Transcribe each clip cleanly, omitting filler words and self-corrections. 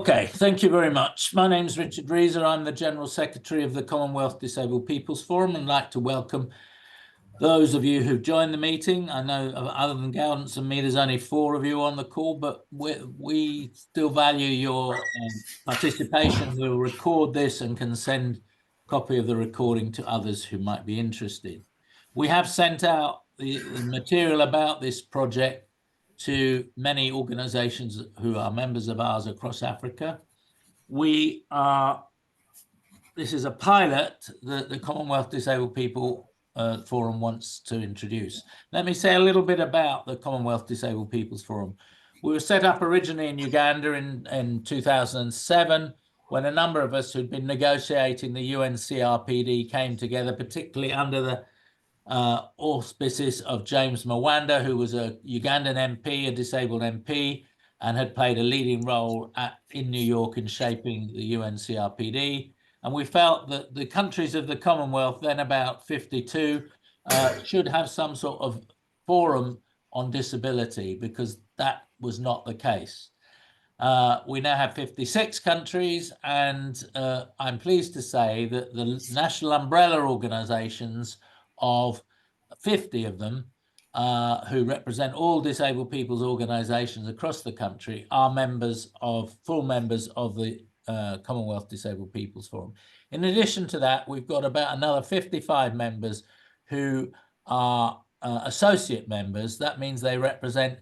Okay, thank you very much. My name is Richard Reeser. I'm the General Secretary of the Commonwealth Disabled People's Forum and like to welcome those of you who've joined the meeting. I know other than Gowdance and me, there's only 4 of you on the call, but we still value your participation. We'll record this and can send a copy of the recording to others who might be interested. We have sent out the material about this project to many organizations who are members of ours across Africa. This is a pilot that the Commonwealth Disabled People Forum wants to introduce. Let me say a little bit about the Commonwealth Disabled People's Forum. We were set up originally in Uganda in 2007, when a number of us who'd been negotiating the UN CRPD came together, particularly under the auspices of James Mwanda, who was a Ugandan MP, a disabled MP, and had played a leading role in New York in shaping the UN CRPD. And we felt that the countries of the Commonwealth, then about 52, should have some sort of forum on disability, because that was not the case. We now have 56 countries, and I'm pleased to say that the national umbrella organizations of 50 of them, who represent all disabled people's organizations across the country, are full members of the Commonwealth Disabled People's Forum. In addition to that, we've got about another 55 members who are associate members. That means they represent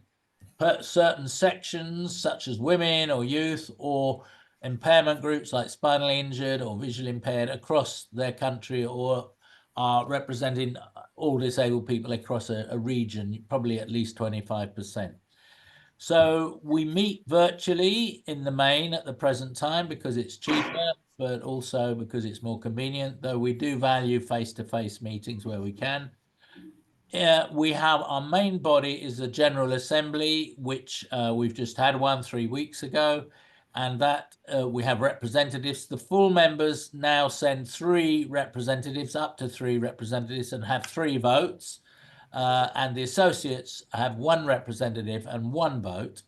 certain sections such as women or youth or impairment groups like spinally injured or visually impaired across their country, or are representing all disabled people across a region, probably at least 25%. So we meet virtually in the main at the present time because it's cheaper, but also because it's more convenient, though we do value face-to-face meetings where we can. We have our main body is the General Assembly, which we've just had one 3 weeks ago, and that we have representatives. The full members now send 3 representatives, up to 3 representatives, and have 3 votes. And the associates have 1 representative and 1 vote,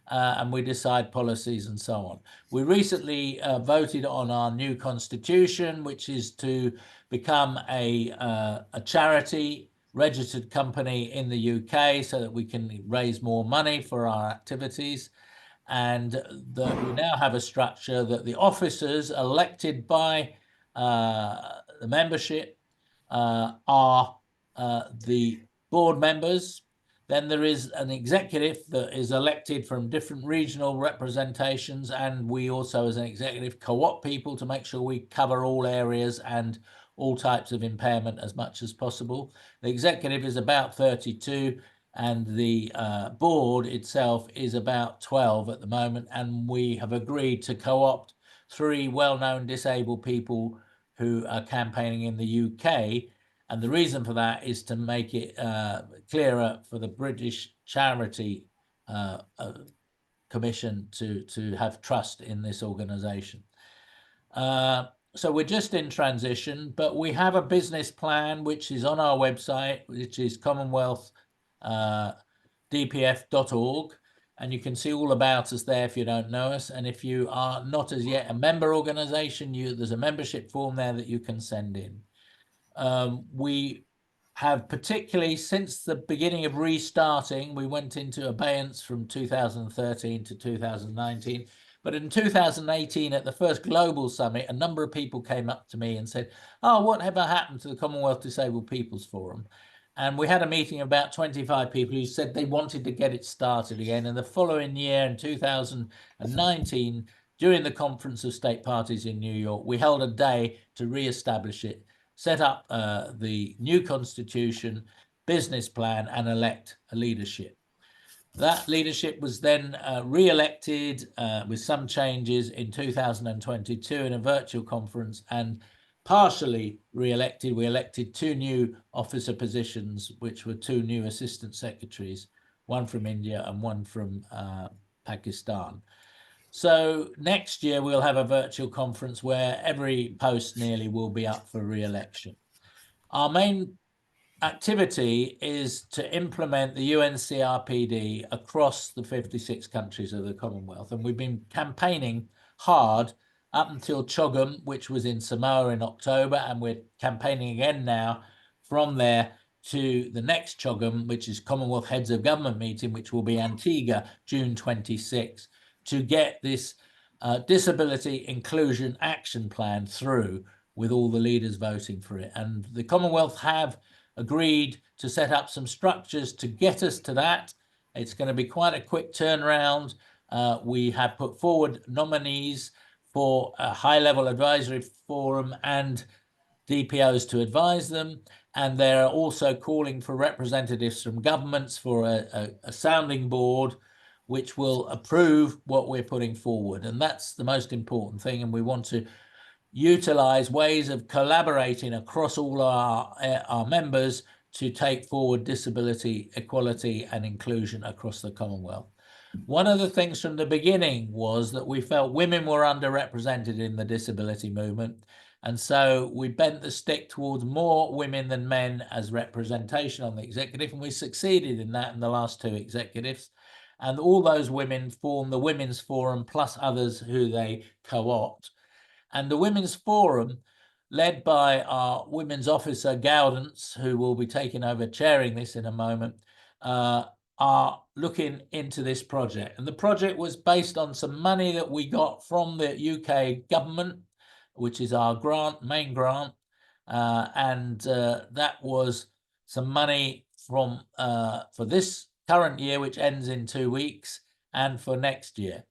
and we decide policies and so on. We recently voted on our new constitution, which is to become a charity registered company in the UK so that we can raise more money for our activities. And we now have a structure that the officers elected by the membership are the board members. Then there is an executive that is elected from different regional representations, and we also as an executive co-opt people to make sure we cover all areas and all types of impairment as much as possible. The executive is about 32, and the board itself is about 12 at the moment, and we have agreed to co-opt 3 well-known disabled people who are campaigning in the UK. And the reason for that is to make it clearer for the British Charity Commission to have trust in this organisation. So we're just in transition, but we have a business plan which is on our website, which is commonwealthdpf.org, and you can see all about us there if you don't know us. And if you are not as yet a member organisation, there's a membership form there that you can send in. We have, particularly since the beginning of restarting, we went into abeyance from 2013 to 2019. But in 2018, at the first global summit, a number of people came up to me and said, "Oh, whatever happened to the Commonwealth Disabled People's Forum?" And we had a meeting of about 25 people who said they wanted to get it started again. And the following year, in 2019, during the Conference of State Parties in New York, we held a day to re-establish it, set up the new constitution, business plan, and elect a leadership. That leadership was then re-elected with some changes in 2022 in a virtual conference, and partially re-elected. We elected 2 new officer positions, which were 2 new assistant secretaries, one from India and one from Pakistan. So next year we'll have a virtual conference where every post nearly will be up for re-election. Our main activity is to implement the UN CRPD across the 56 countries of the Commonwealth. And we've been campaigning hard up until CHOGM, which was in Samoa in October, and we're campaigning again now from there to the next CHOGM, which is Commonwealth Heads of Government meeting, which will be Antigua, June 26, to get this disability inclusion action plan through with all the leaders voting for it. And the Commonwealth have agreed to set up some structures to get us to that. It's going to be quite a quick turnaround. We have put forward nominees for a high-level advisory forum and DPOs to advise them. And they're also calling for representatives from governments for a sounding board which will approve what we're putting forward. And that's the most important thing. And we want to utilize ways of collaborating across all our members to take forward disability equality and inclusion across the Commonwealth. One of the things from the beginning was that we felt women were underrepresented in the disability movement. And so we bent the stick towards more women than men as representation on the executive. And we succeeded in that in the last 2 executives. And all those women form the Women's Forum plus others who they co-opt. And the Women's Forum, led by our Women's Officer, Gaudence, who will be taking over chairing this in a moment, are looking into this project. And the project was based on some money that we got from the UK government, which is our grant, main grant. That was some money from for this current year, which ends in 2 weeks, and for next year.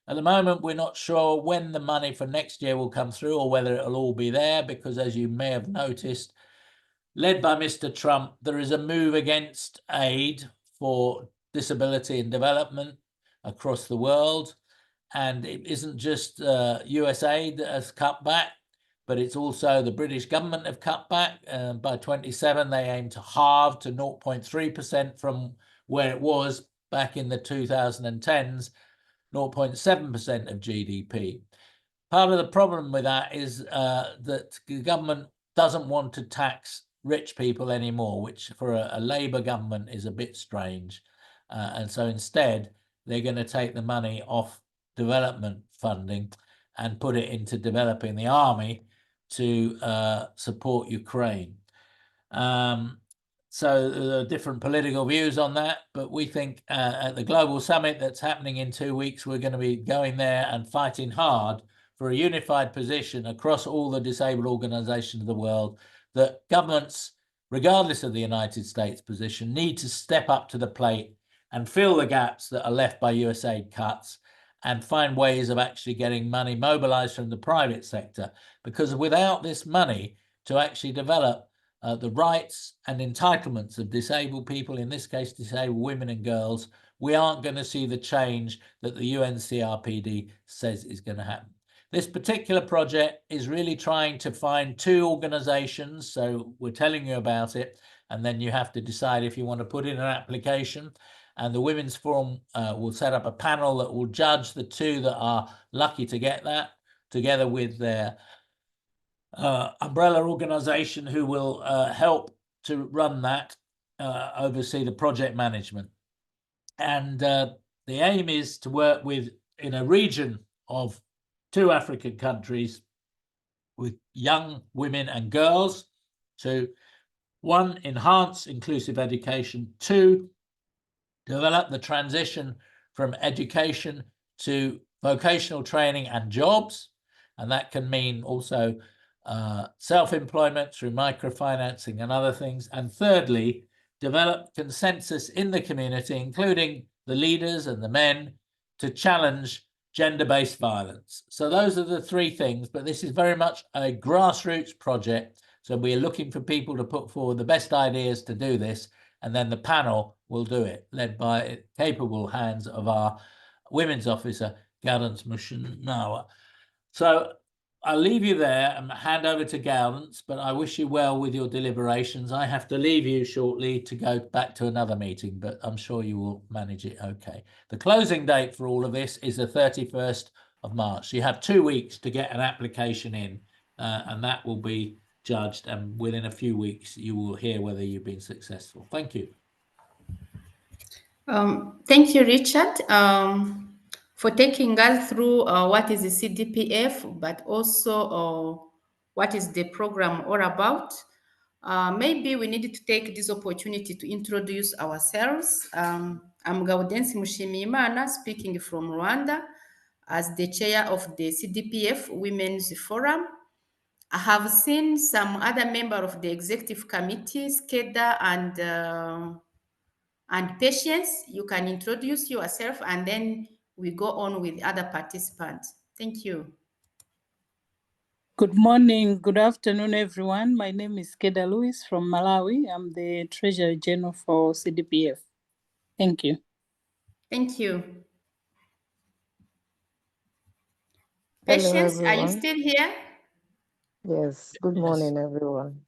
At the moment, we're not sure when the money for next year will come through or whether it'll all be there, because as you may have noticed, led by Mr. Trump, there is a move against aid for disability and development across the world. And it isn't just USAID that has cut back, but it's also the British government have cut back. By 27, they aim to halve to 0.3% from where it was back in the 2010s, 0.7% of GDP. Part of the problem with that is that the government doesn't want to tax rich people anymore, which for a Labour government is a bit strange. And so instead, they're going to take the money off development funding and put it into developing the army to support Ukraine. So there are different political views on that, but we think at the global summit that's happening in 2 weeks, we're going to be going there and fighting hard for a unified position across all the disabled organizations of the world, that governments, regardless of the United States position, need to step up to the plate and fill the gaps that are left by USAID cuts and find ways of actually getting money mobilized from the private sector. Because without this money to actually develop the rights and entitlements of disabled people, in this case, disabled women and girls, we aren't going to see the change that the UN CRPD says is going to happen. This particular project is really trying to find 2 organizations. So we're telling you about it, and then you have to decide if you want to put in an application. And the Women's Forum will set up a panel that will judge the 2 that are lucky to get that, together with their umbrella organization who will help to run that, oversee the project management. And the aim is to work with, in a region of 2 African countries, with young women and girls to, 1, enhance inclusive education, 2, develop the transition from education to vocational training and jobs. And that can mean also self-employment through microfinancing and other things. And thirdly, develop consensus in the community, including the leaders and the men, to challenge gender-based violence. So those are the 3 things, but this is very much a grassroots project. So we're looking for people to put forward the best ideas to do this, and then the panel will do it, led by capable hands of our Women's Officer, Gaudence Mushinawa. So I'll leave you there and hand over to Gaudence, but I wish you well with your deliberations. I have to leave you shortly to go back to another meeting, but I'm sure you will manage it okay. The closing date for all of this is the 31st of March. So you have 2 weeks to get an application in, and that will be judged, and within a few weeks you will hear whether you've been successful. Thank you. Thank you, Richard, for taking us through what is the CDPF, but also what is the program all about. Maybe we need to take this opportunity to introduce ourselves. I'm Gaudensi Mushimiyimana, speaking from Rwanda as the chair of the CDPF Women's Forum. I have seen some other member of the executive committee, Skeda and Patience. You can introduce yourself and then we go on with other participants. Thank you. Good morning, good afternoon, everyone. My name is Keda Lewis from Malawi. I'm the Treasurer General for CDPF. Thank you. Thank you. Hello, Patience, everyone. are you still here? Yes, good morning, everyone.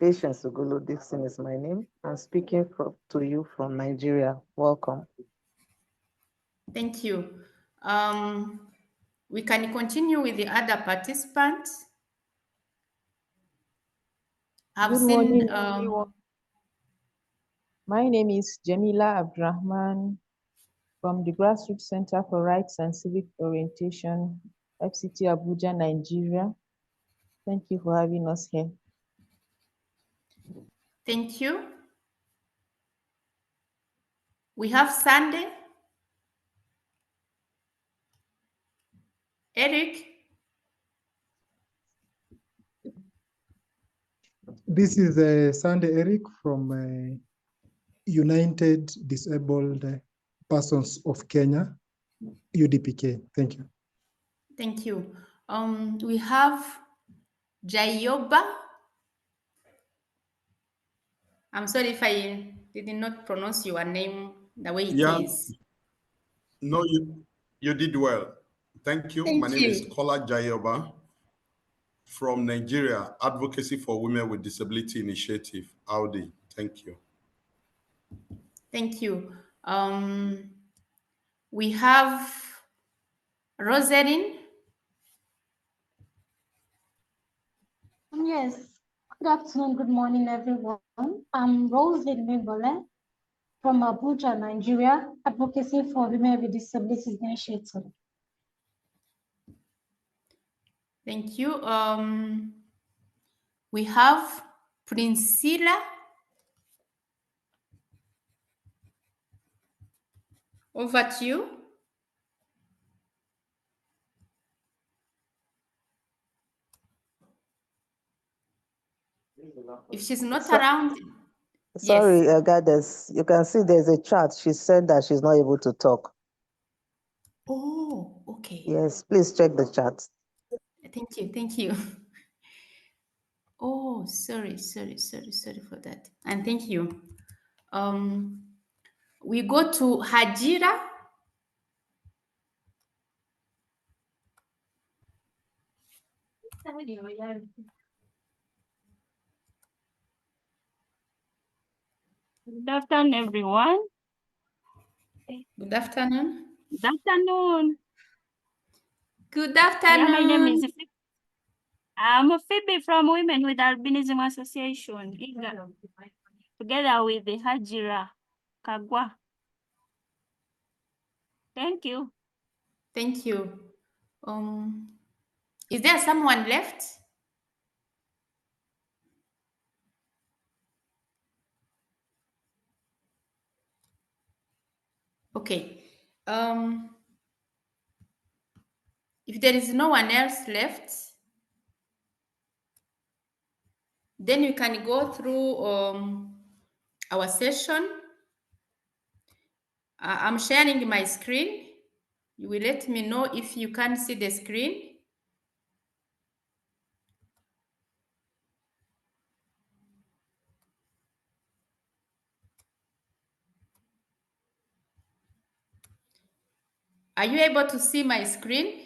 Patience Ugulu Dixon is my name. I'm speaking to you from Nigeria. Welcome. Thank you. We can continue with the other participants. Good morning, everyone. My name is Jamila Abdurrahman from the Grassroots Center for Rights and Civic Orientation, FCT Abuja, Nigeria. Thank you for having us here. Thank you. We have Sunday. Eric. This is Sunday Eric from United Disabled Persons of Kenya, UDPK. Thank you. Thank you. We have Jayoba. I'm sorry if I did not pronounce your name the way it is. No, you did well. Thank you. My name is Kola Jayoba from Nigeria, Advocacy for Women with Disability Initiative, Audi. Thank you. Thank you. We have Rosalind. Yes, good afternoon, good morning, everyone. I'm Rosalind Mimbole from Abuja, Nigeria, Advocacy for Women with Disabilities Initiative. Thank you. We have Priscilla. Over to you. If she's not around. Sorry, yes. Goddess, you can see there's a chat. She said that she's not able to talk. Oh, okay. Yes, please check the chat. Thank you, thank you. Oh, sorry for that. And thank you. We go to Hajira. Good afternoon, everyone. Good afternoon. Good afternoon. Good afternoon. Yeah, my name is I'm Phoebe from Women with Albinism Association, together with the Hajira Kagwa. Thank you. Thank you. Is there someone left? Okay. If there is no one else left, then you can go through our session. I'm sharing my screen. You will let me know if you can see the screen. Are you able to see my screen?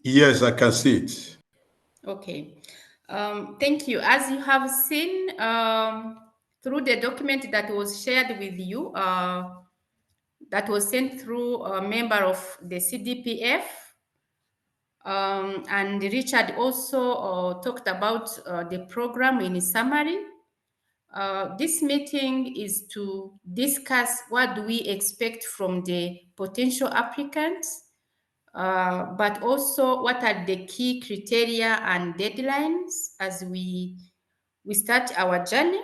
Yes, I can see it. Okay. Thank you. As you have seen through the document that was shared with you, that was sent through a member of the CDPF, And Richard also talked about the program in summary. This meeting is to discuss what do we expect from the potential applicants, but also what are the key criteria and deadlines as we start our journey.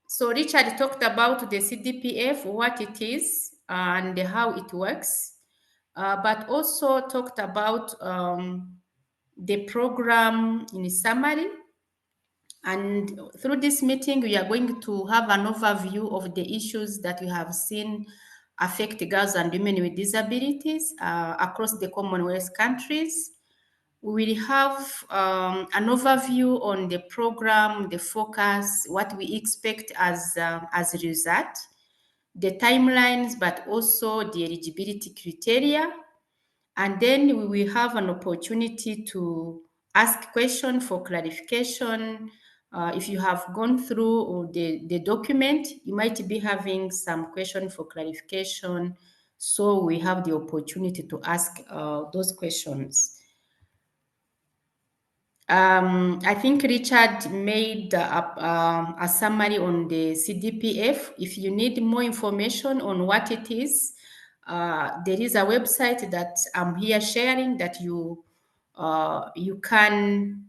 So Richard talked about the CDPF, what it is and how it works, but also talked about the program in summary. And through this meeting, we are going to have an overview of the issues that we have seen affect girls and women with disabilities across the Commonwealth countries. We will have an overview on the program, the focus, what we expect as a result, the timelines, but also the eligibility criteria. And then we will have an opportunity to ask questions for clarification. If you have gone through the document, you might be having some question for clarification. So we have the opportunity to ask those questions. I think Richard made a summary on the CDPF. If you need more information on what it is, there is a website that I'm here sharing that you can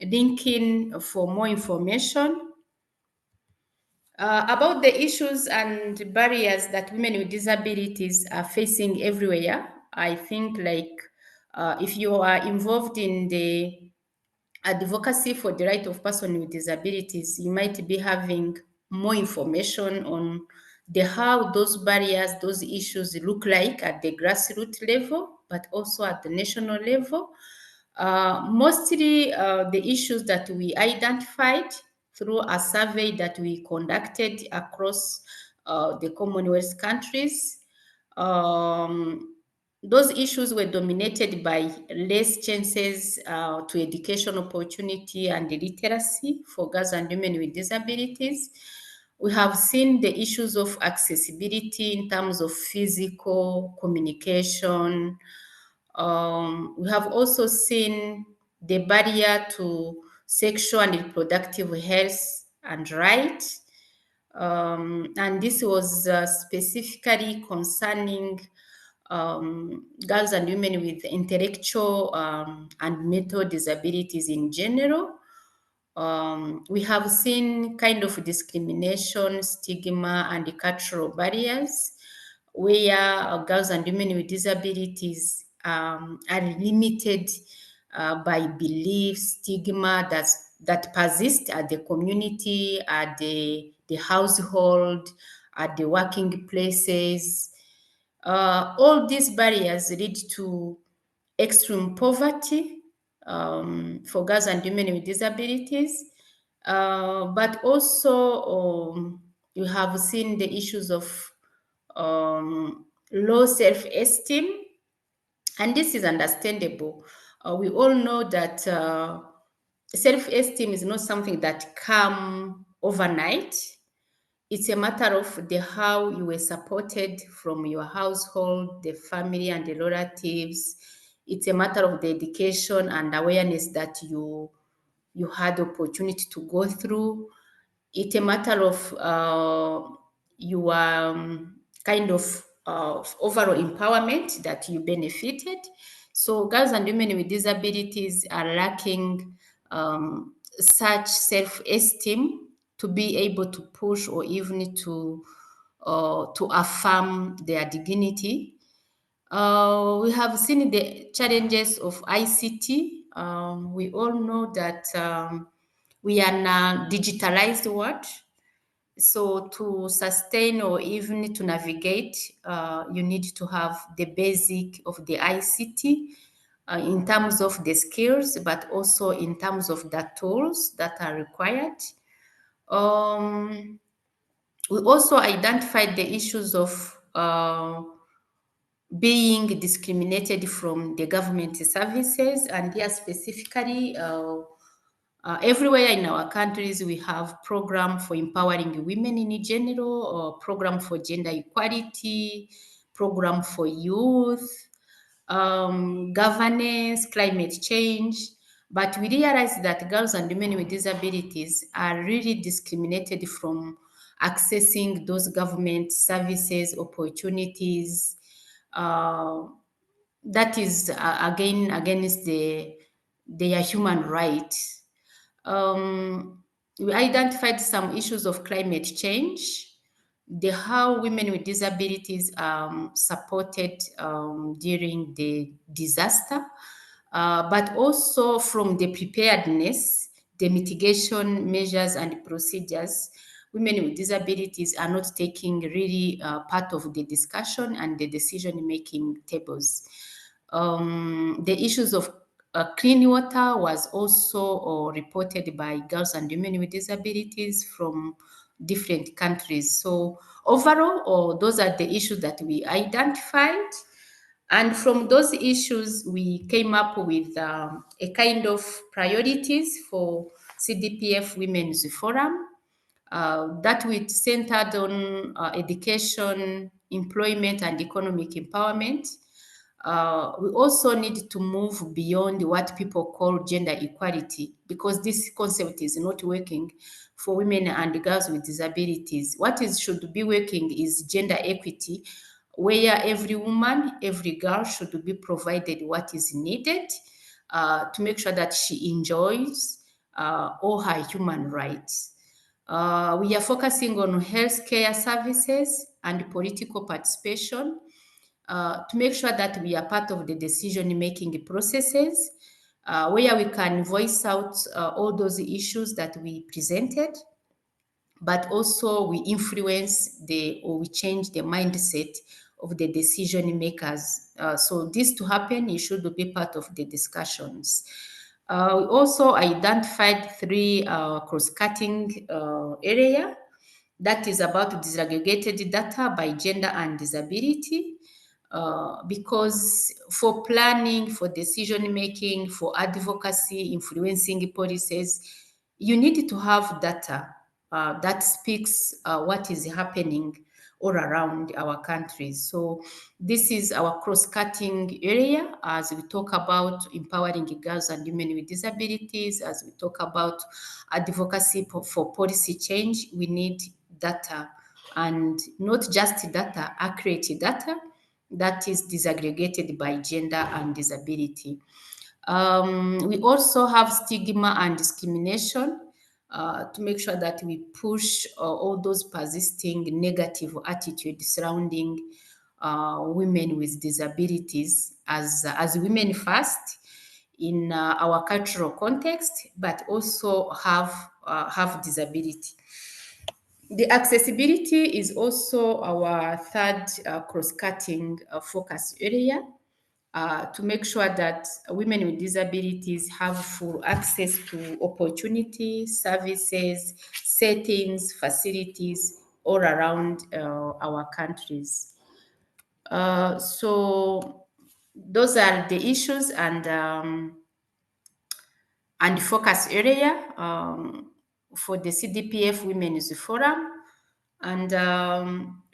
link in for more information. About the issues and barriers that women with disabilities are facing everywhere, I think if you are involved in the advocacy for the right of person with disabilities, you might be having more information on how those barriers, those issues look like at the grassroots level, but also at the national level. Mostly the issues that we identified through a survey that we conducted across the Commonwealth countries. Those issues were dominated by less chances to education opportunity and literacy for girls and women with disabilities. We have seen the issues of accessibility in terms of physical communication. We have also seen the barrier to sexual and reproductive health and rights. And this was specifically concerning girls and women with intellectual and mental disabilities in general. We have seen kind of discrimination, stigma, and cultural barriers where girls and women with disabilities are limited by beliefs, stigma that persist at the community, at the household, at the working places. All these barriers lead to extreme poverty for girls and women with disabilities, but also you have seen the issues of low self-esteem, and this is understandable. We all know that self-esteem is not something that comes overnight. It's a matter of how you were supported from your household, the family, and the relatives. It's a matter of the education and awareness that you had opportunity to go through. It's a matter of your kind of overall empowerment that you benefited. So girls and women with disabilities are lacking such self-esteem to be able to push or even to affirm their dignity. We have seen the challenges of ICT. We all know that we are in a digitalized world. So to sustain or even to navigate, you need to have the basic of the ICT in terms of the skills, but also in terms of the tools that are required. We also identified the issues of being discriminated from the government services, and here specifically, everywhere in our countries, we have program for empowering women in general, or program for gender equality, program for youth. governance, climate change. But we realize that girls and women with disabilities are really discriminated from accessing those government services, opportunities. That is, again, against their human rights. We identified some issues of climate change, how women with disabilities supported during the disaster, but also from the preparedness, the mitigation measures and procedures. Women with disabilities are not taking really part of the discussion and the decision-making tables. The issues of clean water was also reported by girls and women with disabilities from different countries. So overall, those are the issues that we identified. And from those issues, we came up with a kind of priorities for CDPF Women's Forum that we centered on education, employment, and economic empowerment. We also need to move beyond what people call gender equality, because this concept is not working for women and girls with disabilities. What should be working is gender equity, where every woman, every girl should be provided what is needed to make sure that she enjoys all her human rights. We are focusing on healthcare services and political participation to make sure that we are part of the decision-making processes, where we can voice out all those issues that we presented, but also we influence or we change the mindset of the decision makers. So this to happen, it should be part of the discussions. We also identified 3 cross-cutting area that is about disaggregated data by gender and disability. Because for planning, for decision making, for advocacy, influencing policies, you need to have data that speaks what is happening all around our countries. So this is our cross-cutting area as we talk about empowering girls and women with disabilities, as we talk about advocacy for policy change. We need data, and not just data, accurate data that is disaggregated by gender and disability. We also have stigma and discrimination to make sure that we push all those persisting negative attitudes surrounding women with disabilities as women first in our cultural context, but also have disability. The accessibility is also our third cross-cutting focus area to make sure that women with disabilities have full access to opportunities, services, settings, facilities all around our countries. So those are the issues and focus area for the CDPF Women's Forum. And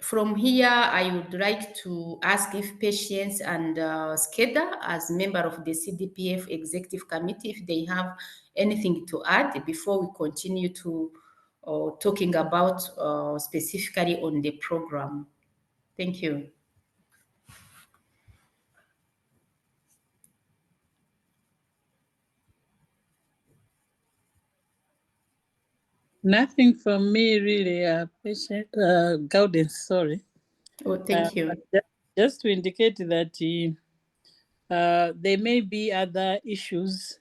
from here, I would like to ask if Patience and Skeda, as member of the CDPF Executive Committee, if they have anything to add before we continue to talking about specifically on the program. Thank you. Nothing from me really, Gaudence, sorry. Oh, thank you. Just to indicate that there may be other issues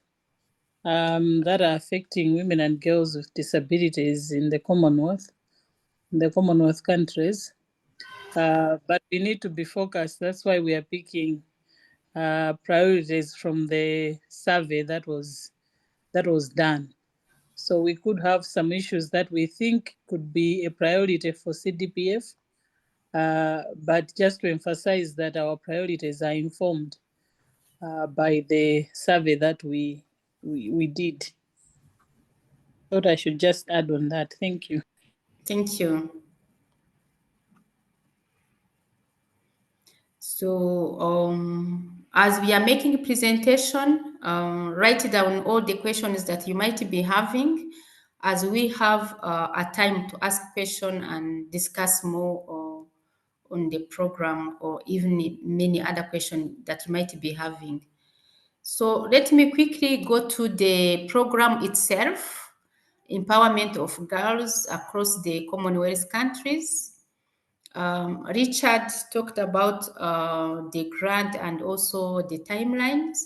that are affecting women and girls with disabilities in the Commonwealth countries. But we need to be focused. That's why we are picking priorities from the survey that was done. So we could have some issues that we think could be a priority for CDPF, but just to emphasize that our priorities are informed by the survey that we did. Thought I should just add on that. Thank you. Thank you. So As we are making a presentation, write down all the questions that you might be having, as we have a time to ask questions and discuss more on the program, or even many other questions that you might be having. So let me quickly go to the program itself, empowerment of girls across the Commonwealth countries. Richard talked about the grant and also the timelines.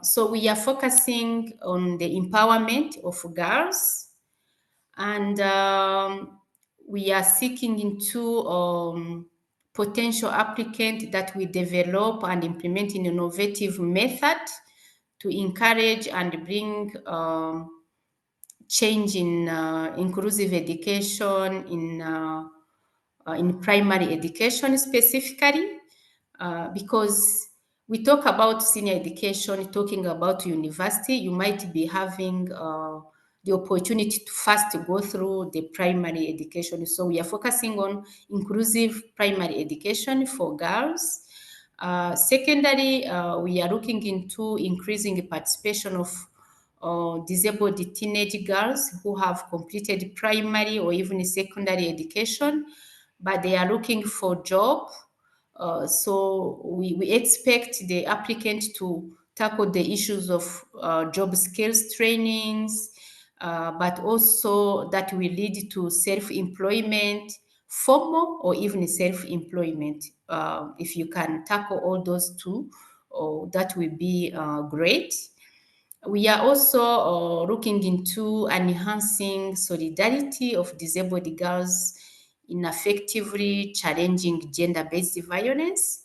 So we are focusing on the empowerment of girls, and we are seeking into potential applicant that we develop and implement an innovative method to encourage and bring change in inclusive education, in primary education specifically, because we talk about senior education, talking about university, you might be having the opportunity to first go through the primary education. So we are focusing on inclusive primary education for girls. Secondary, we are looking into increasing the participation of disabled teenage girls who have completed primary or even secondary education, but they are looking for job. So we expect the applicant to tackle the issues of job skills trainings, but also that will lead to self-employment, formal or even self-employment. If you can tackle all those two, that will be great. We are also looking into enhancing solidarity of disabled girls in effectively challenging gender-based violence.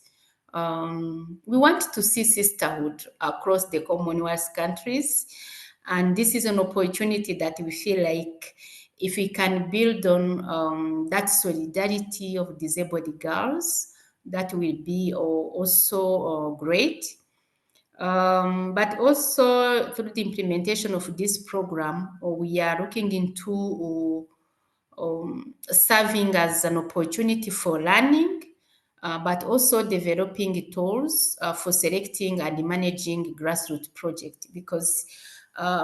We want to see sisterhood across the Commonwealth countries, and this is an opportunity that we feel like if we can build on that solidarity of disabled girls, that will be also great. But also through the implementation of this program, we are looking into serving as an opportunity for learning, but also developing tools for selecting and managing grassroots projects, because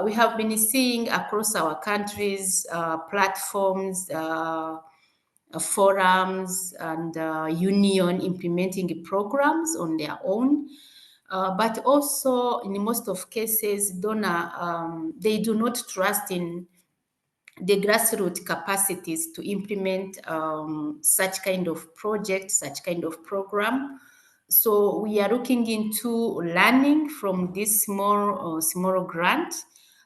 we have been seeing across our countries platforms, forums, and union implementing programs on their own. But also in most of cases, donor, they do not trust in the grassroots capacities to implement such kind of project, such kind of program. So we are looking into learning from this small grant.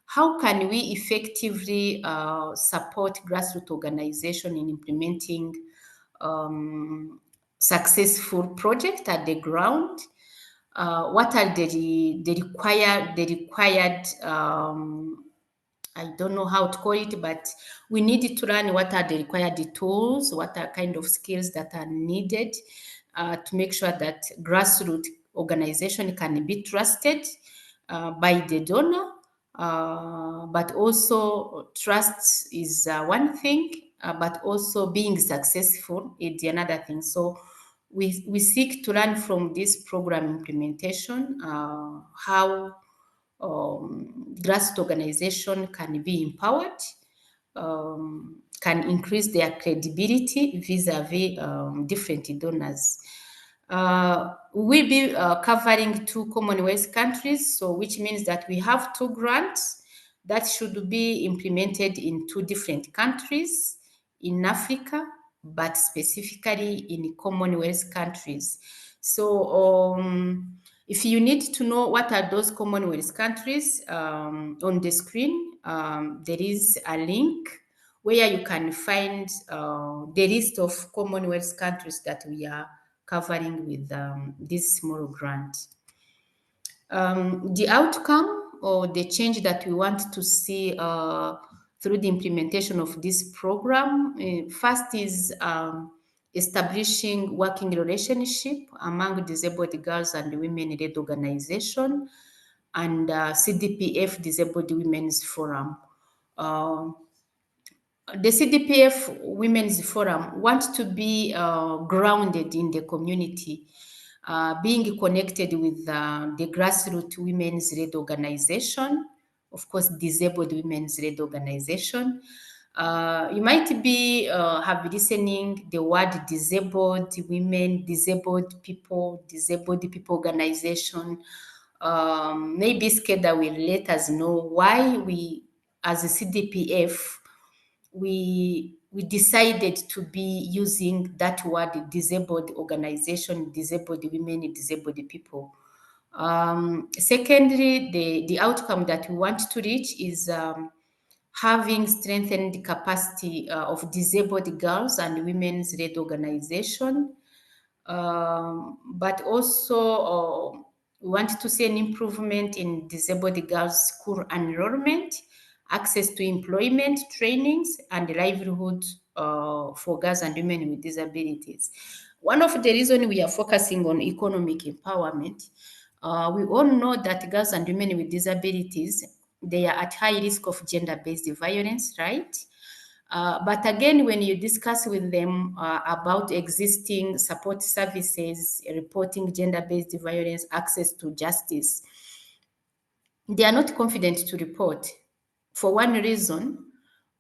How can we effectively support grassroots organization in implementing successful project at the ground? What are the required I don't know how to call it, but we need to learn what are the required tools, what are kind of skills that are needed to make sure that grassroots organization can be trusted by the donor. But also trust is one thing, but also being successful is another thing. So we seek to learn from this program implementation how grassroots organization can be empowered, can increase their credibility vis-a-vis different donors. We'll be covering 2 Commonwealth countries, so which means that we have 2 grants that should be implemented in 2 different countries in Africa, but specifically in Commonwealth countries. So if you need to know what are those Commonwealth countries, on the screen, there is a link where you can find the list of Commonwealth countries that we are covering with this small grant. The outcome or the change that we want to see through the implementation of this program, first is establishing working relationship among disabled girls and women-led organization and CDPF Disabled Women's Forum. The CDPF Women's Forum wants to be grounded in the community. being connected with the grassroots women's-led organization, of course, disabled women's-led organization. You might be have listening the word disabled women, disabled people organization. Maybe Skeda will let us know why we, as a CDPF, we decided to be using that word disabled organization, disabled women, disabled people. Secondly, the outcome that we want to reach is having strengthened capacity of disabled girls and women's-led organization. But also we want to see an improvement in disabled girls' school enrollment, access to employment, trainings, and livelihood for girls and women with disabilities. One of the reasons we are focusing on economic empowerment, we all know that girls and women with disabilities, they are at high risk of gender-based violence, right? But again, when you discuss with them about existing support services, reporting gender-based violence, access to justice, they are not confident to report. For one reason,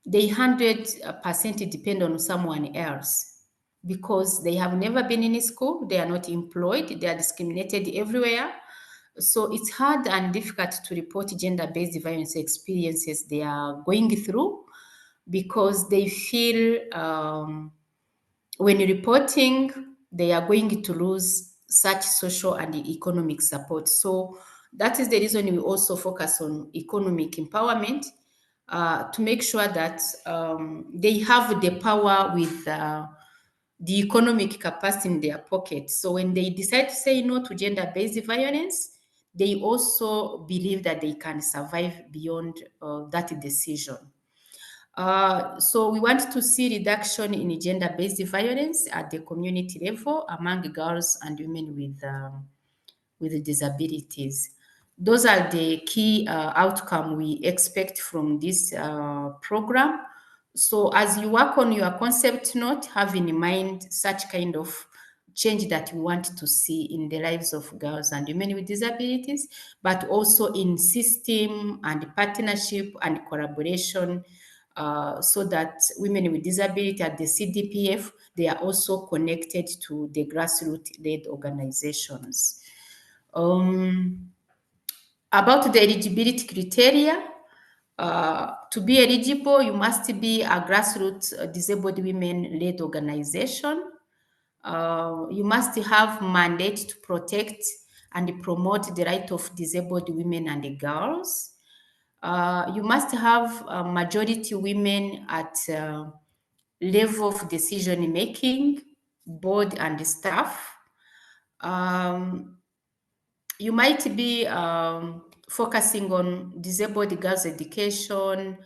they 100% depend on someone else because they have never been in school, they are not employed, they are discriminated everywhere. So it's hard and difficult to report gender-based violence experiences they are going through because they feel when reporting, they are going to lose such social and economic support. So that is the reason we also focus on economic empowerment to make sure that they have the power with the economic capacity in their pocket. So when they decide to say no to gender-based violence, they also believe that they can survive beyond that decision. So we want to see reduction in gender-based violence at the community level among girls and women with disabilities. Those are the key outcomes we expect from this program. So as you work on your concept note, have in mind such kind of change that we want to see in the lives of girls and women with disabilities, but also in system and partnership and collaboration so that women with disability at the CDPF, they are also connected to the grassroots-led organizations. About the eligibility criteria, to be eligible, you must be a grassroots disabled women-led organization. You must have mandate to protect and promote the right of disabled women and girls. You must have a majority women at level of decision making, board and staff. You might be focusing on disabled girls' education,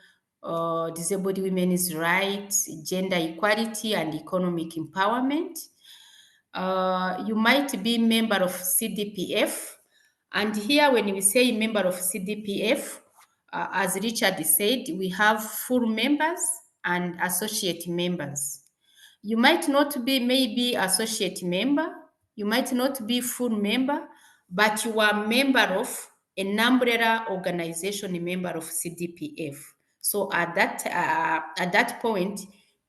disabled women's rights, gender equality, and economic empowerment. You might be member of CDPF. And here, when we say member of CDPF, as Richard said, we have full members and associate members. You might not be maybe associate member, you might not be full member, but you are member of an umbrella organization, a member of CDPF. So at that point,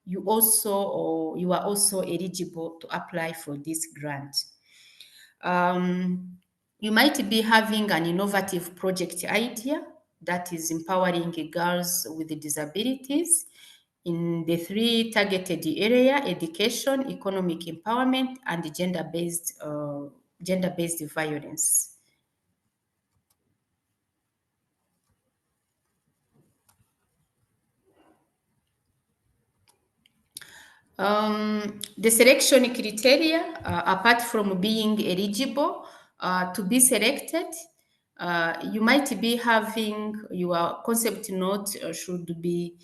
you are also eligible to apply for this grant. You might be having an innovative project idea that is empowering girls with disabilities in the 3 targeted area: education, economic empowerment, and gender-based violence. The selection criteria, apart from being eligible to be selected, you might be having your concept note should be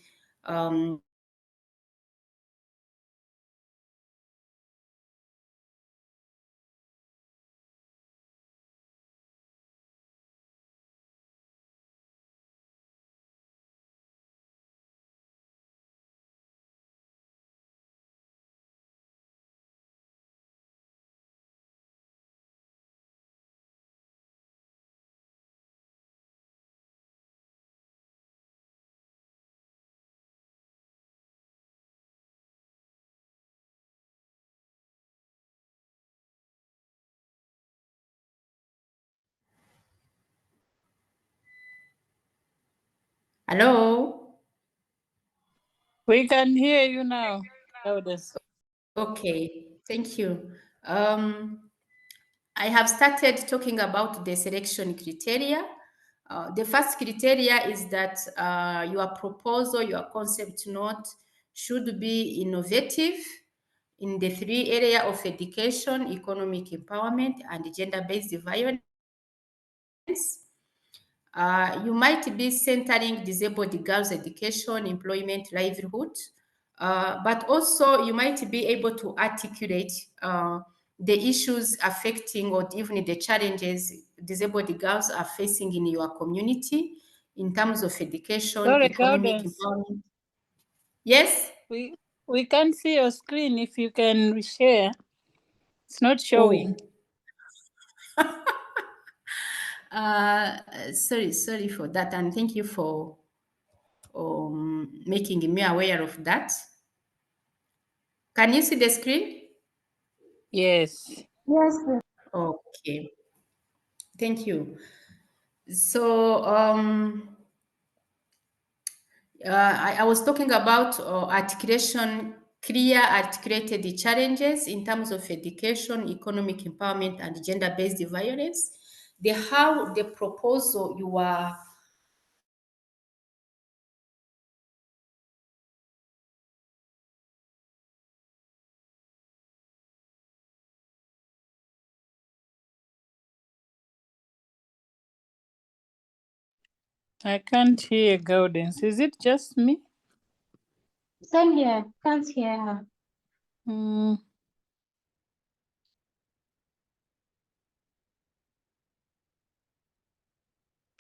Hello? We can hear you now, Elders. Okay, thank you. I have started talking about the selection criteria. The first criteria is that your proposal, your concept note should be innovative in the 3 areas of education, economic empowerment, and gender-based violence. You might be centering disabled girls' education, employment, livelihood, but also you might be able to articulate the issues affecting or even the challenges disabled girls are facing in your community in terms of education, Sorry, economic Gaudens. empowerment. Yes? We can't see your screen. If you can share, it's not showing. Sorry for that, and thank you for making me aware of that. Can you see the screen? Yes. Yes. Okay. Thank you. So I was talking about articulation, clear articulated challenges in terms of education, economic empowerment, and gender-based violence. How the proposal you are I can't hear Gaudens. Is it just me? Same here. Can't hear her.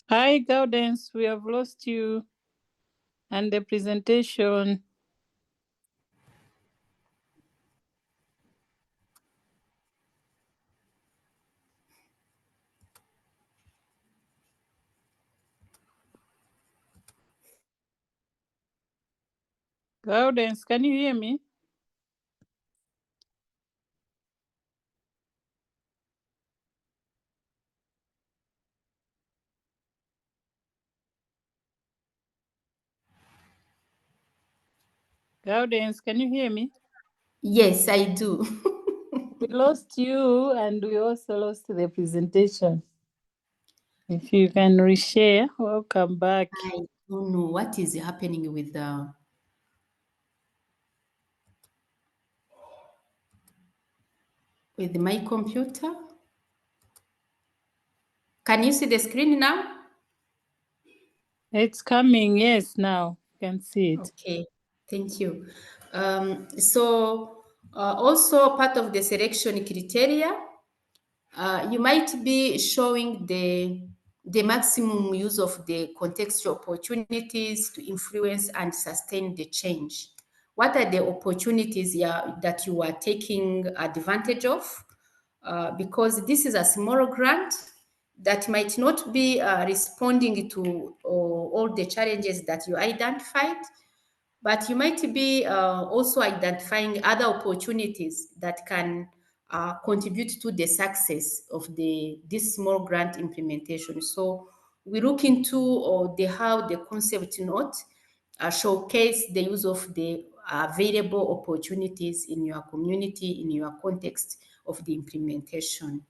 Hi, Gaudens. We have lost you and the presentation. Gaudens, can you hear me? Gaudens, can you hear me? Yes, I do. We lost you and we also lost the presentation. If you can reshare, welcome back. I don't know what is happening with my computer. Can you see the screen now? It's coming, yes, now you can see it. Okay, thank you. Also part of the selection criteria, you might be showing the maximum use of the contextual opportunities to influence and sustain the change. What are the opportunities that you are taking advantage of? Because this is a small grant that might not be responding to all the challenges that you identified, but you might be also identifying other opportunities that can contribute to the success of this small grant implementation. So we look into how the concept note showcase the use of the available opportunities in your community, in your context of the implementation.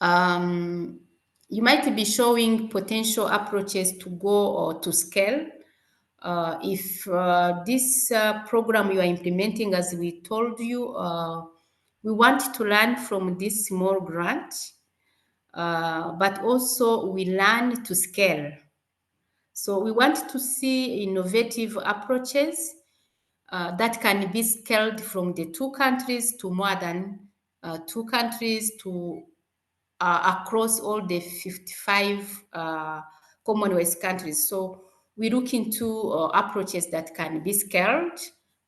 You might be showing potential approaches to go or to scale. If this program you are implementing, as we told you, we want to learn from this small grant, but also we learn to scale. So we want to see innovative approaches that can be scaled from the 2 countries to more than 2 countries to across all the 55 Commonwealth countries. So we look into approaches that can be scaled,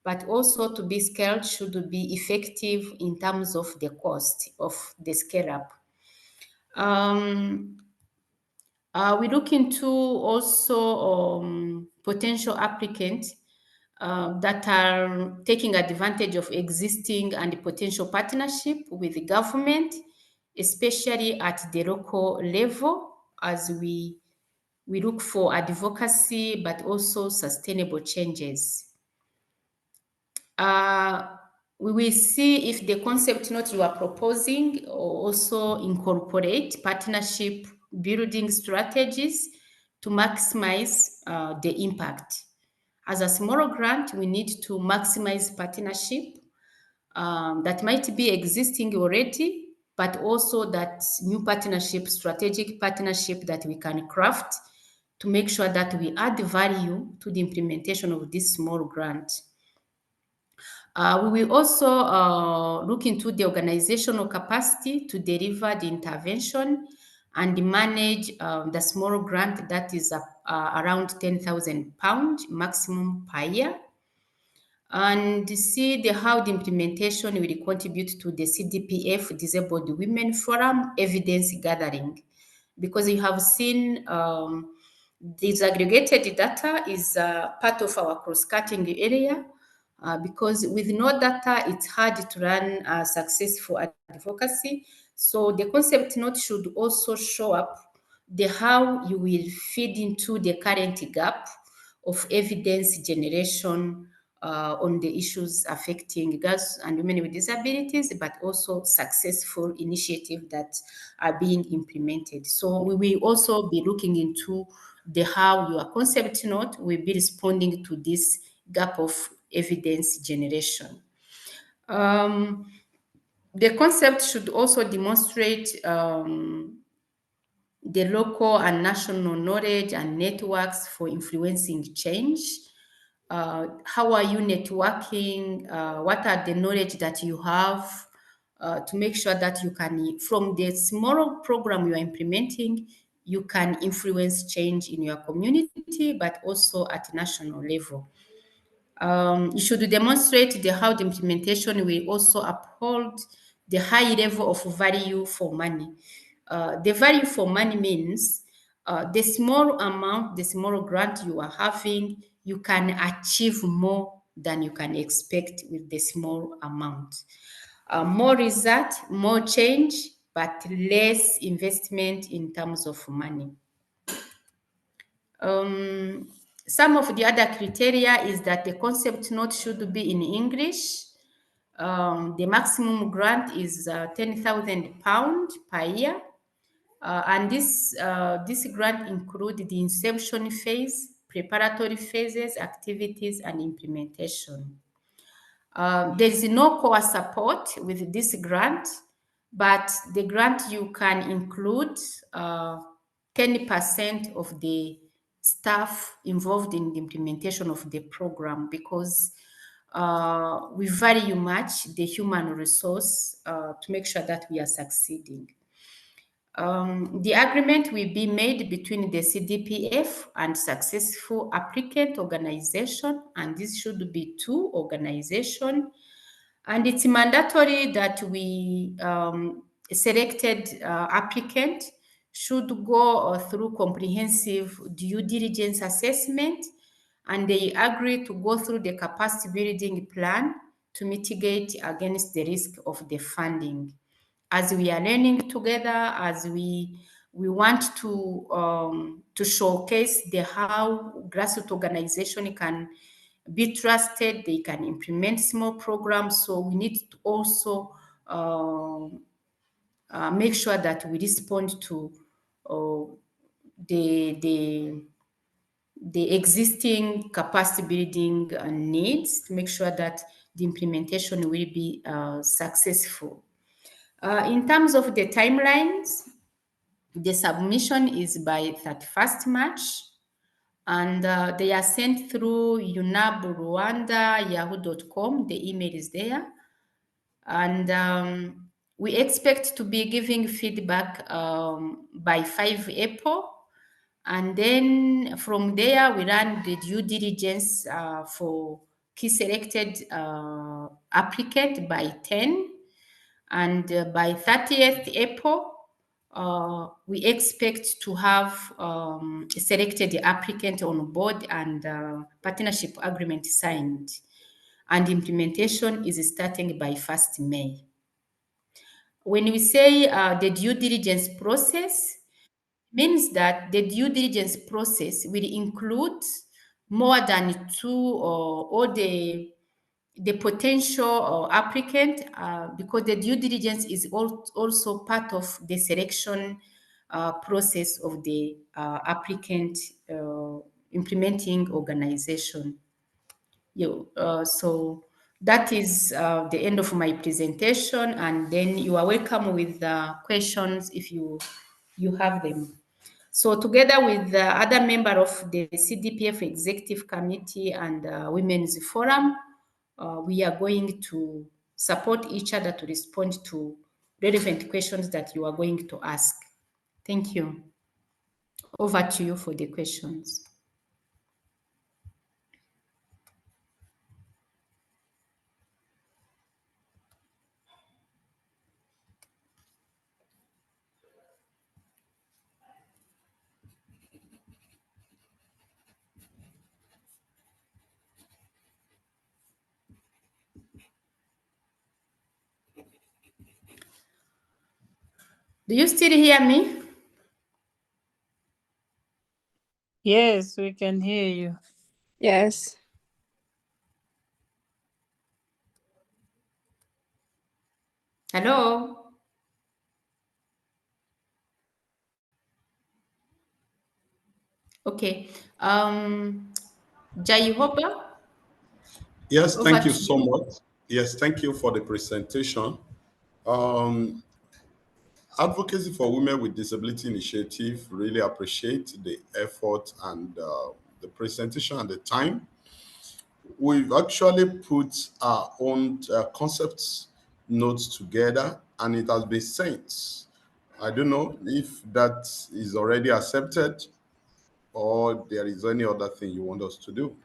but also to be scaled should be effective in terms of the cost of the scale up. We look into also potential applicants that are taking advantage of existing and potential partnership with the government, especially at the local level, as we We look for advocacy, but also sustainable changes. We will see if the concept note you are proposing also incorporate partnership building strategies to maximize the impact. As a small grant, we need to maximize partnership that might be existing already, but also that new partnership, strategic partnership that we can craft to make sure that we add value to the implementation of this small grant. We will also look into the organizational capacity to deliver the intervention and manage the small grant that is around £10,000 maximum per year, and see how the implementation will contribute to the CDPF Disabled Women Forum evidence gathering. Because you have seen disaggregated data is part of our cross-cutting area. Because with no data, it's hard to run successful advocacy. So the concept note should also show up how you will feed into the current gap of evidence generation on the issues affecting girls and women with disabilities, but also successful initiatives that are being implemented. So we will also be looking into how your concept note will be responding to this gap of evidence generation. The concept should also demonstrate the local and national knowledge and networks for influencing change. How are you networking? What are the knowledge that you have to make sure that you can, from the small program you are implementing, you can influence change in your community, but also at national level. You should demonstrate how the implementation will also uphold the high level of value for money. The value for money means the small amount, the small grant you are having, you can achieve more than you can expect with the small amount. More result, more change, but less investment in terms of money. Some of the other criteria is that the concept note should be in English. The maximum grant is £10,000 per year. And this grant includes the inception phase, preparatory phases, activities, and implementation. There is no core support with this grant, but the grant you can include 10% of the staff involved in the implementation of the program, because we value much the human resource to make sure that we are succeeding. The agreement will be made between the CDPF and successful applicant organization, and this should be 2 organizations. And it's mandatory that we selected applicant should go through comprehensive due diligence assessment, and they agree to go through the capacity building plan to mitigate against the risk of the funding. As we are learning together, as we want to showcase how grassroots organization can be trusted, they can implement small programs. So we need to also make sure that we respond to the existing capacity building needs to make sure that the implementation will be successful. In terms of the timelines, the submission is by 31st March, and they are sent through unab.rwanda@yahoo.com. The email is there. And we expect to be giving feedback by 5 April. And then from there, we run the due diligence for key selected applicant by 10. And by 30th April, we expect to have selected the applicant on board and partnership agreement signed. And implementation is starting by 1st May. When we say the due diligence process, means that the due diligence process will include more than two or the potential applicant, because the due diligence is also part of the selection process of the applicant implementing organization. So that is the end of my presentation, and then you are welcome with questions if you have them. So together with the other member of the CDPF Executive Committee and Women's Forum, we are going to support each other to respond to relevant questions that you are going to ask. Thank you. Over to you for the questions. Do you still hear me? Yes, we can hear you. Yes. Hello? Okay. Jehovah? Yes, thank you so much. Yes, thank you for the presentation. Advocacy for Women with Disability Initiative really appreciate the effort and the presentation and the time. We've actually put our own concepts notes together, and it has been sent. I don't know if that is already accepted or there is any other thing you want us to do.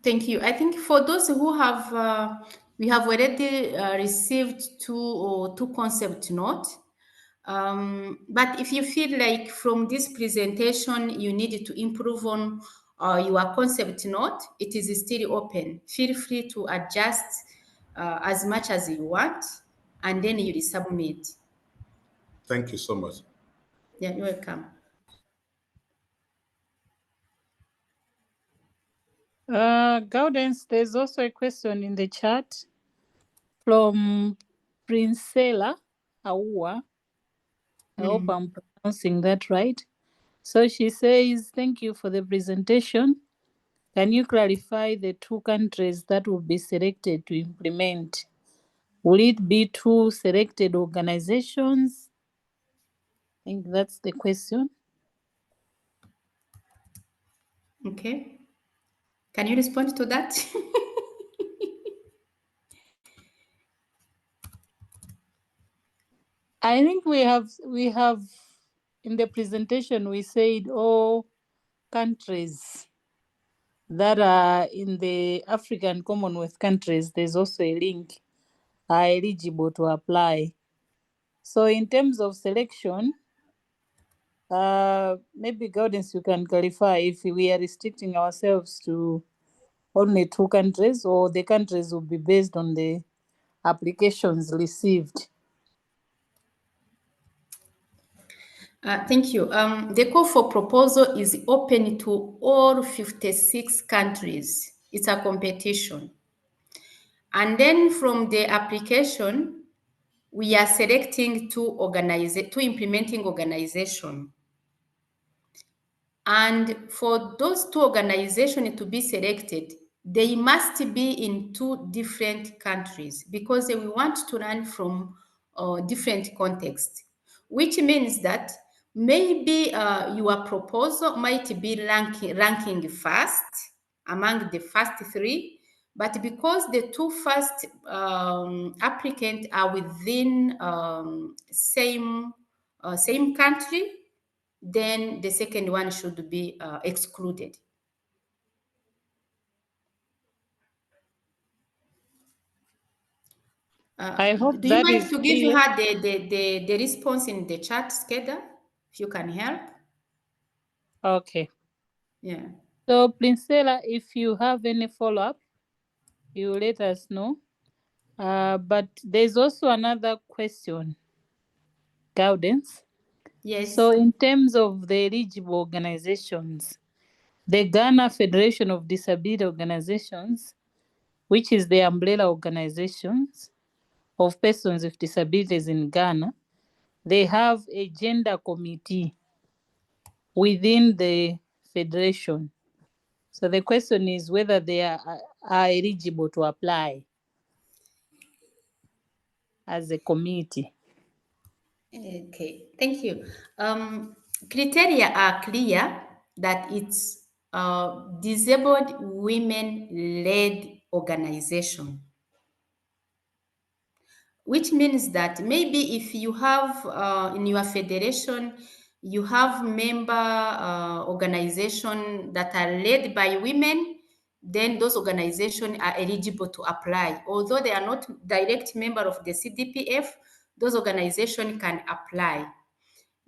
Thank you. I think for those who have, we have already received two concept notes. But if you feel like from this presentation you need to improve on your concept note, it is still open. Feel free to adjust as much as you want, and then you submit. Thank you so much. Yeah, you're welcome. Gaudence, there's also a question in the chat from Princella Aua. I hope I'm pronouncing that right. So she says, thank you for the presentation. Can you clarify the two countries that will be selected to implement? Will it be two selected organizations? I think that's the question. Okay. Can you respond to that? I think we have in the presentation we said all countries that are in the African Commonwealth countries, there's also a link, are eligible to apply. So in terms of selection, maybe Gaudence, you can clarify if we are restricting ourselves to only two countries, or the countries will be based on the applications received. Thank you. The call for proposal is open to all 56 countries. It's a competition. And then from the application, we are selecting two implementing organizations. And for those two organizations to be selected, they must be in two different countries because we want to learn from different contexts, which means that maybe your proposal might be ranking first among the first three, but because the two first applicants are within same country, then the second one should be excluded. I hope do you that mind is to give clear. her the response in the chat, Skeda, if you can help? Okay. Yeah. So Princella, if you have any follow-up, you let us know. But there's also another question, Gaudence. Yes. So in terms of the eligible organizations, the Ghana Federation of Disability Organizations, which is the umbrella organizations of persons with disabilities in Ghana, they have a gender committee within the federation. So the question is whether they are eligible to apply as a committee. Okay, thank you. Criteria are clear that it's a disabled women-led organization, which means that maybe if you have in your federation, you have member organization that are led by women, then those organizations are eligible to apply. Although they are not direct member of the CDPF, those organizations can apply.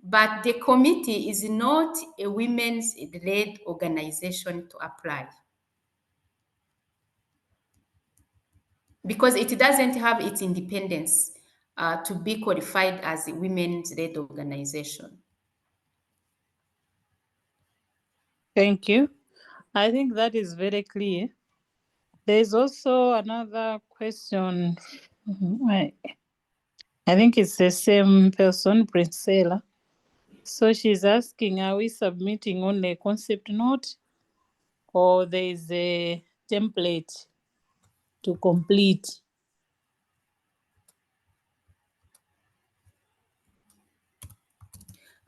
But the committee is not a women's led organization to apply, because it doesn't have its independence to be qualified as a women's led organization. Thank you. I think that is very clear. There's also another question. I think it's the same person, Princella. So she's asking, are we submitting only a concept note or there is a template to complete?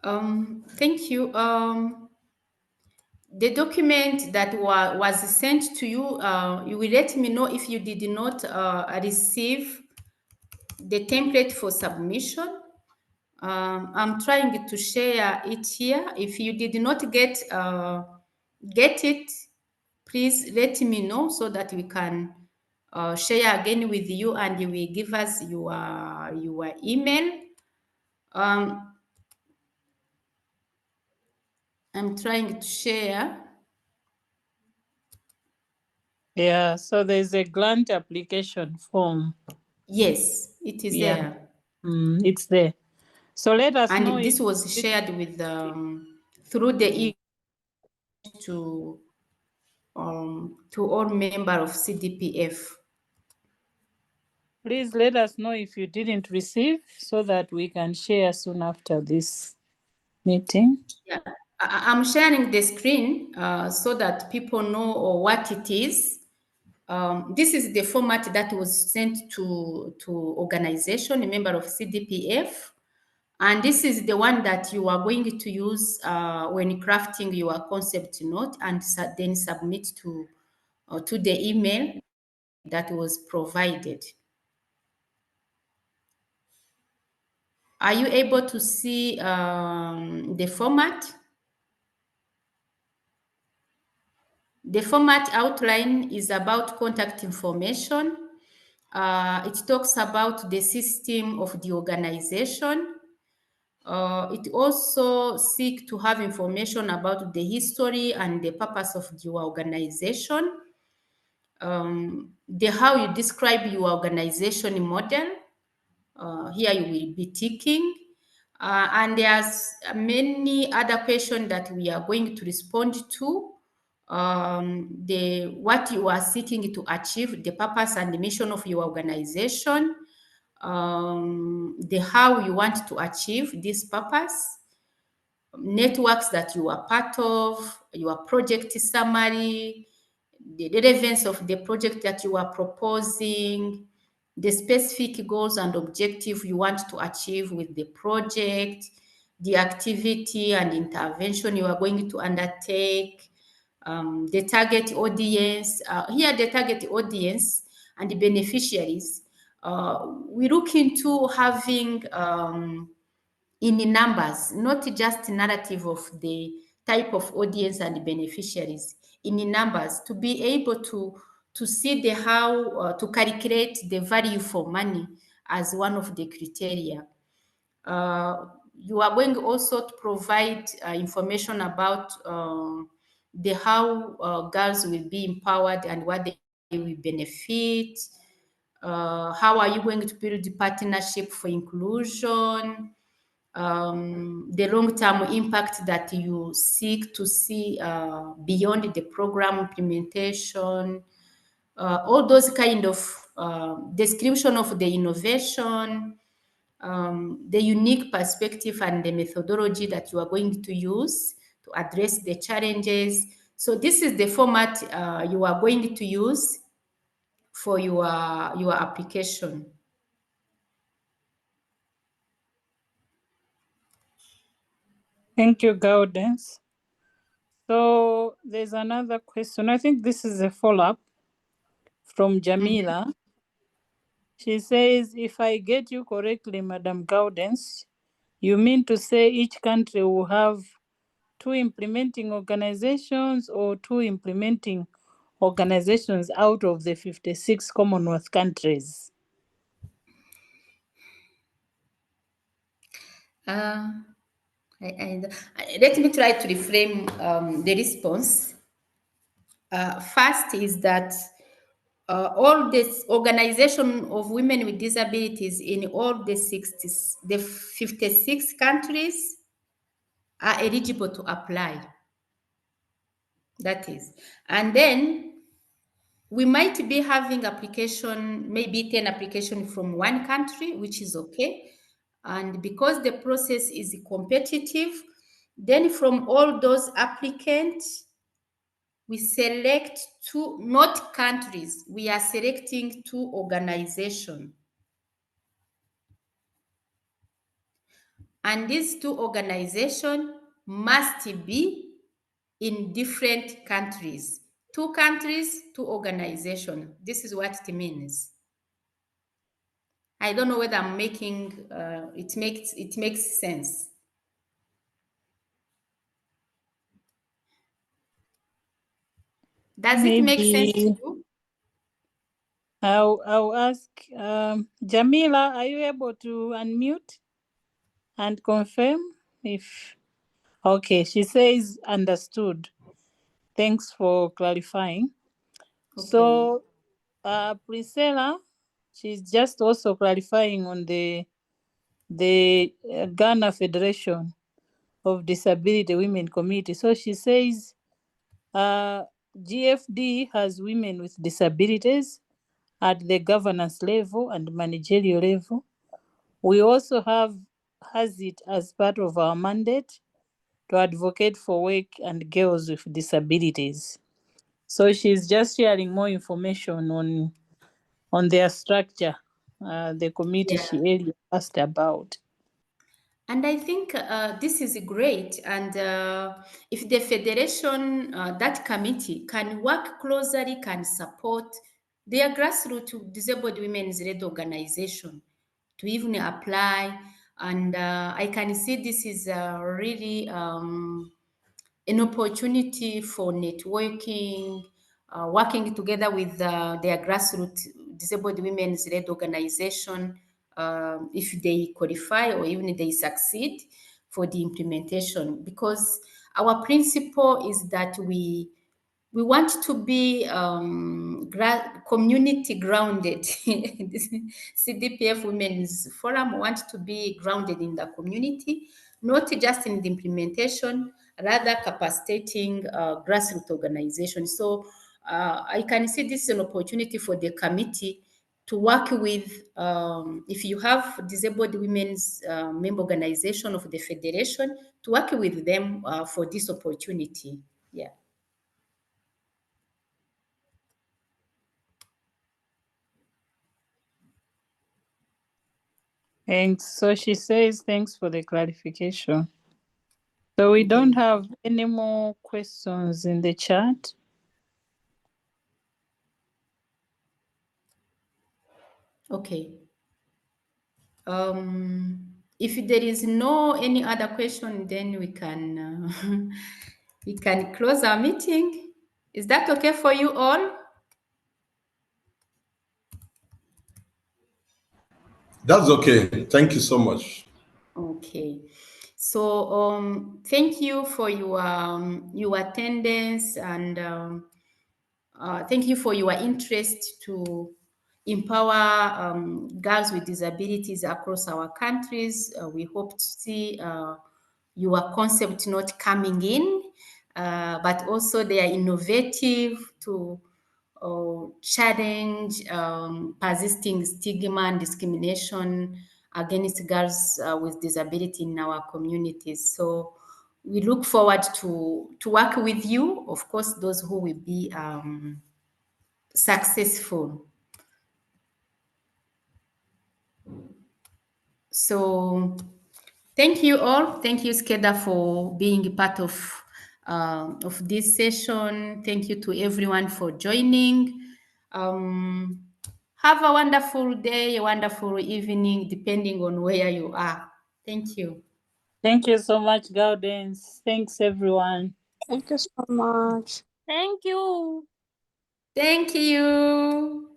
Thank you. The document that was sent to you, you will let me know if you did not receive the template for submission. I'm trying to share it here. If you did not get it, please let me know so that we can share again with you, and you will give us your email. I'm trying to share. Yeah, so there's a grant application form. Yes, it is there. It's there. So let us know. And this was shared with through the to all members of CDPF. Please let us know if you didn't receive so that we can share soon after this meeting. Yeah, I'm sharing the screen so that people know what it is. This is the format that was sent to organization, a member of CDPF. And this is the one that you are going to use when crafting your concept note, and then submit to the email that was provided. Are you able to see the format? The format outline is about contact information. It talks about the system of the organization. It also seeks to have information about the history and the purpose of your organization. How you describe your organization model. Here you will be ticking. And there's many other questions that we are going to respond to. What you are seeking to achieve, the purpose and the mission of your organization, how you want to achieve this purpose, networks that you are part of, your project summary, the relevance of the project that you are proposing, the specific goals and objectives you want to achieve with the project, the activity and intervention you are going to undertake, the target audience. Here, the target audience and the beneficiaries. We look into having in numbers, not just narrative of the type of audience and beneficiaries, in numbers, to be able to see how to calculate the value for money as one of the criteria. You are going also to provide information about how girls will be empowered and what they will benefit. How are you going to build the partnership for inclusion? The long-term impact that you seek to see beyond the program implementation, all those kind of description of the innovation, the unique perspective and the methodology that you are going to use to address the challenges. So this is the format you are going to use for your application. Thank you, Gaudence. So there's another question. I think this is a follow-up from Jamila. She says, if I get you correctly, Madam Gaudence, you mean to say each country will have 2 implementing organizations or 2 implementing organizations out of the 56 Commonwealth countries? Let me try to reframe the response. First is that all this organization of women with disabilities in all the 56 countries are eligible to apply. That is. And then we might be having application, maybe 10 applications from one country, which is okay. And because the process is competitive, then from all those applicants, we select 2, not countries, we are selecting 2 organizations. And these 2 organizations must be in different countries. 2 countries, 2 organizations. This is what it means. I don't know whether I'm making it makes sense. Does it make sense to you? I'll ask Jamila, are you able to unmute and confirm if... Okay, she says understood. Thanks for clarifying. Okay. So Priscilla, she's just also clarifying on the Ghana Federation of Disability Women Committee. So she says GFD has women with disabilities at the governance level and managerial level. We also has it as part of our mandate to advocate for work and girls with disabilities. So she's just sharing more information on their structure, the committee she earlier asked about. And I think this is great. And if the federation, that committee can work closely, can support their grassroots disabled women's led organization to even apply. And I can see this is really an opportunity for networking, working together with their grassroots disabled women's led organization, if they qualify or even if they succeed for the implementation. Because our principle is that we want to be community grounded. CDPF Women's Forum wants to be grounded in the community, not just in the implementation, rather capacitating grassroots organizations. So I can see this as an opportunity for the committee to work with, if you have disabled women's member organization of the federation, to work with them for this opportunity. Yeah. Thanks. So she says, thanks for the clarification. So we don't have any more questions in the chat. Okay. If there is no any other question, then we can we can close our meeting. Is that okay for you all? That's okay. Thank you so much. Okay. So thank you for your attendance, and thank you for your interest to empower girls with disabilities across our countries. We hope to see your concept not coming in, but also they are innovative to challenge persisting stigma and discrimination against girls with disability in our communities. So we look forward to work with you, of course, those who will be successful. So thank you all. Thank you, Skeda, for being part of this session. Thank you to everyone for joining. Have a wonderful day, a wonderful evening, depending on where you are. Thank you. Thank you so much, Gaudence. Thanks, everyone. Thank you so much. Thank you. Thank you.